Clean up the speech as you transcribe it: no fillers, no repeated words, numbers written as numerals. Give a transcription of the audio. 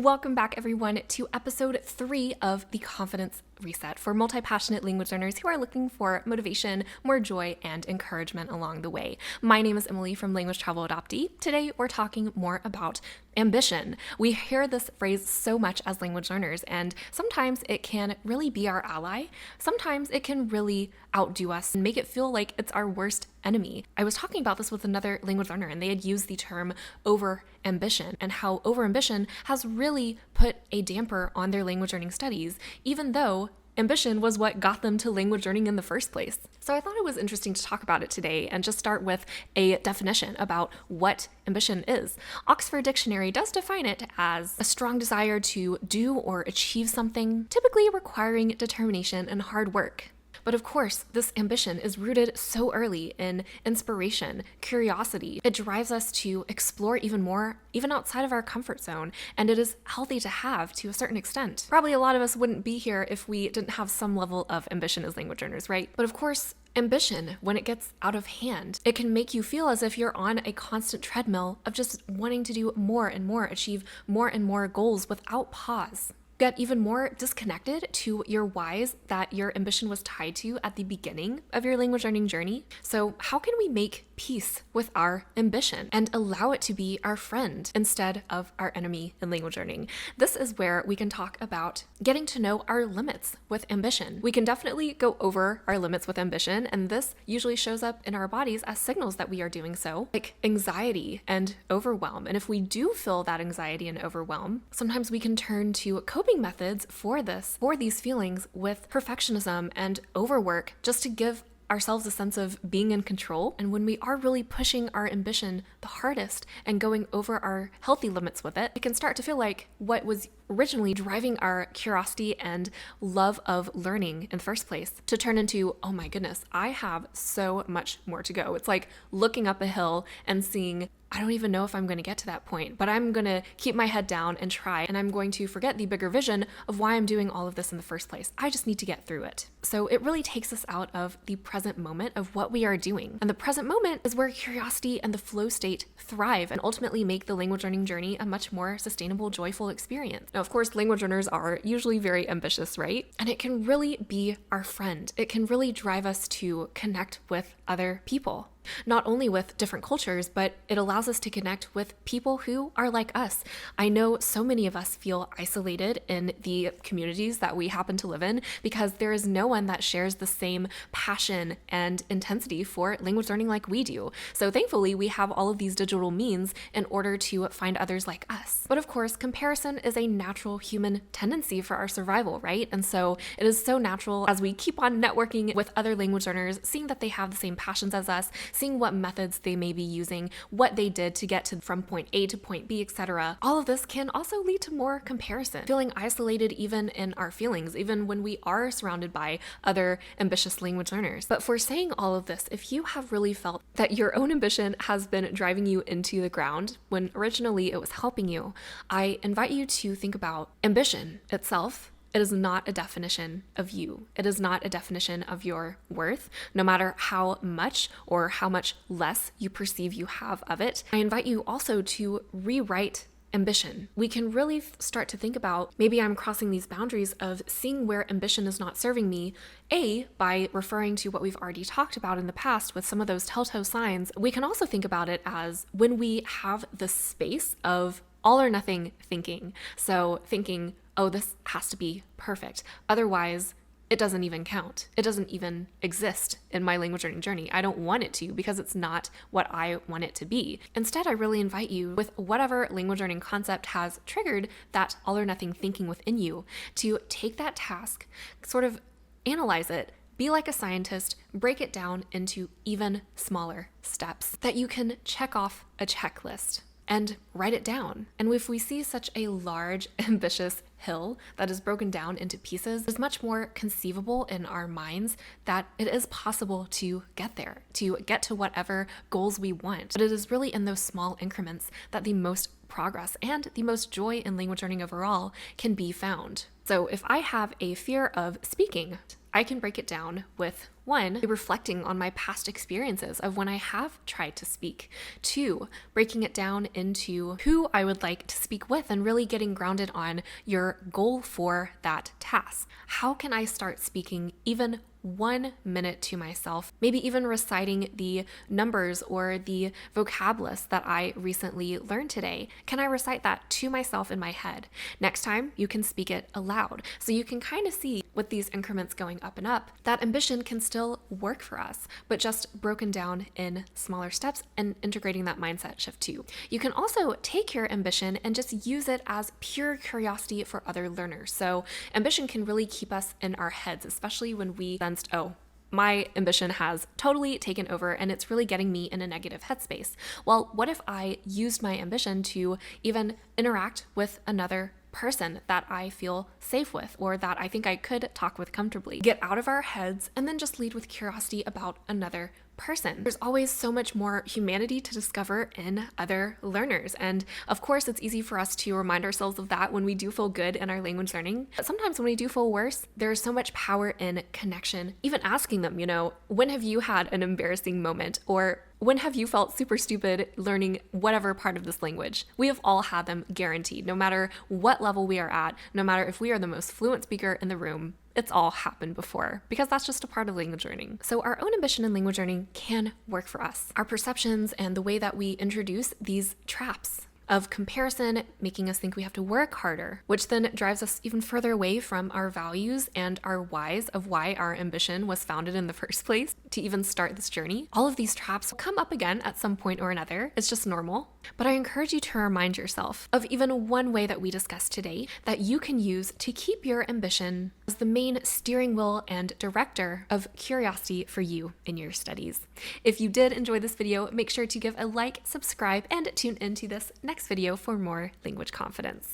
Welcome back, everyone, to episode 3 of the Confidence Reset for multi-passionate language learners who are looking for motivation, more joy, and encouragement along the way. My name is Emily from Language Travel Adoptee. Today, we're talking more about ambition. We hear this phrase so much as language learners, and sometimes it can really be our ally. Sometimes it can really outdo us and make it feel like it's our worst enemy. I was talking about this with another language learner, and they had used the term over-ambition and how over-ambition has really put a damper on their language learning studies, even though ambition was what got them to language learning in the first place. So I thought it was interesting to talk about it today and just start with a definition about what ambition is. Oxford Dictionary does define it as a strong desire to do or achieve something, typically requiring determination and hard work. But of course, this ambition is rooted so early in inspiration, curiosity. It drives us to explore even more, even outside of our comfort zone, and it is healthy to have to a certain extent. Probably a lot of us wouldn't be here if we didn't have some level of ambition as language learners, right? But of course, ambition, when it gets out of hand, it can make you feel as if you're on a constant treadmill of just wanting to do more and more, achieve more and more goals without pause. Get even more disconnected to your whys that your ambition was tied to at the beginning of your language learning journey. So how can we make peace with our ambition and allow it to be our friend instead of our enemy in language learning? This is where we can talk about getting to know our limits with ambition. We can definitely go over our limits with ambition, and this usually shows up in our bodies as signals that we are doing so, like anxiety and overwhelm. And if we do feel that anxiety and overwhelm, sometimes we can turn to coping methods for these feelings with perfectionism and overwork just to give ourselves a sense of being in control. And when we are really pushing our ambition the hardest and going over our healthy limits with it, it can start to feel like what was originally driving our curiosity and love of learning in the first place to turn into, oh my goodness, I have so much more to go. It's like looking up a hill and seeing, I don't even know if I'm going to get to that point, but I'm going to keep my head down and try, and I'm going to forget the bigger vision of why I'm doing all of this in the first place. I just need to get through it. So it really takes us out of the present moment of what we are doing. And the present moment is where curiosity and the flow state thrive and ultimately make the language learning journey a much more sustainable, joyful experience. Now, of course, language learners are usually very ambitious, right? And it can really be our friend. It can really drive us to connect with other people. Not only with different cultures, but it allows us to connect with people who are like us. I know so many of us feel isolated in the communities that we happen to live in because there is no one that shares the same passion and intensity for language learning like we do. So thankfully, we have all of these digital means in order to find others like us. But of course, comparison is a natural human tendency for our survival, right? And so it is so natural as we keep on networking with other language learners, seeing that they have the same passions as us, seeing what methods they may be using, what they did to get from point A to point B, etc. All of this can also lead to more comparison, feeling isolated even in our feelings, even when we are surrounded by other ambitious language learners. But for saying all of this, if you have really felt that your own ambition has been driving you into the ground when originally it was helping you, I invite you to think about ambition itself. It is not a definition of you. It is not a definition of your worth, no matter how much or how much less you perceive you have of it. I invite you also to rewrite ambition. We can really start to think about, maybe I'm crossing these boundaries of seeing where ambition is not serving me, by referring to what we've already talked about in the past with some of those telltale signs. We can also think about it as when we have the space of all or nothing thinking. So thinking, oh, this has to be perfect. Otherwise, it doesn't even count. It doesn't even exist in my language learning journey. I don't want it to because it's not what I want it to be. Instead, I really invite you, with whatever language learning concept has triggered that all or nothing thinking within you, to take that task, sort of analyze it, be like a scientist, break it down into even smaller steps that you can check off a checklist and write it down. And if we see such a large, ambitious hill that is broken down into pieces, it's much more conceivable in our minds that it is possible to get there, to get to whatever goals we want. But it is really in those small increments that the most progress and the most joy in language learning overall can be found. So if I have a fear of speaking, I can break it down with 1, reflecting on my past experiences of when I have tried to speak. 2, breaking it down into who I would like to speak with and really getting grounded on your goal for that task. How can I start speaking even 1 minute to myself, maybe even reciting the numbers or the vocabulary that I recently learned today? Can I recite that to myself in my head? Next time, you can speak it aloud. So you can kind of see with these increments going up and up, that ambition can still work for us, but just broken down in smaller steps and integrating that mindset shift too. You can also take your ambition and just use it as pure curiosity for other learners. So ambition can really keep us in our heads, especially when we sensed, oh, my ambition has totally taken over and it's really getting me in a negative headspace. Well, what if I used my ambition to even interact with another person that I feel safe with or that I think I could talk with comfortably? Get out of our heads and then just lead with curiosity about another person. There's always so much more humanity to discover in other learners. And of course, it's easy for us to remind ourselves of that when we do feel good in our language learning. But sometimes when we do feel worse, there's so much power in connection. Even asking them, when have you had an embarrassing moment? Or when have you felt super stupid learning whatever part of this language? We have all had them, guaranteed. No matter what level we are at, no matter if we are the most fluent speaker in the room, it's all happened before, because that's just a part of language learning. So our own ambition in language learning can work for us. Our perceptions and the way that we introduce these traps of comparison, making us think we have to work harder, which then drives us even further away from our values and our whys of why our ambition was founded in the first place to even start this journey. All of these traps will come up again at some point or another. It's just normal. But I encourage you to remind yourself of even one way that we discussed today that you can use to keep your ambition as the main steering wheel and director of curiosity for you in your studies. If you did enjoy this video, make sure to give a like, subscribe, and tune into this next video for more language confidence.